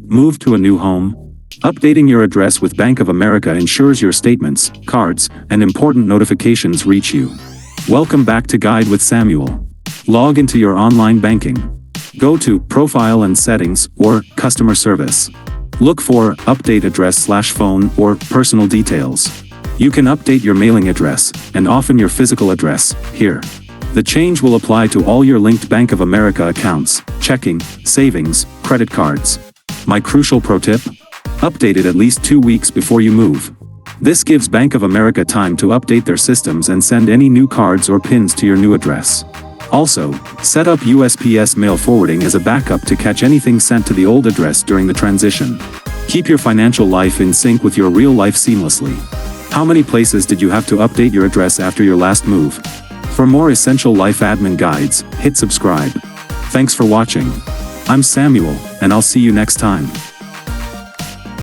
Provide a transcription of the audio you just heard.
Move to a new home? Updating your address with Bank of America ensures your statements, cards, and important notifications reach you. Welcome back to Guide with Samuel. Log into your online banking. Go to Profile and Settings or Customer Service. Look for Update Address/Phone or Personal Details. You can update your mailing address, and often your physical address, here. The change will apply to all your linked Bank of America accounts, checking, savings, credit cards. My crucial pro tip? Update it at least 2 weeks before you move. This gives Bank of America time to update their systems and send any new cards or pins to your new address. Also, set up USPS mail forwarding as a backup to catch anything sent to the old address during the transition. Keep your financial life in sync with your real life seamlessly. How many places did you have to update your address after your last move? For more essential life admin guides, hit subscribe. Thanks for watching. I'm Samuel, and I'll see you next time.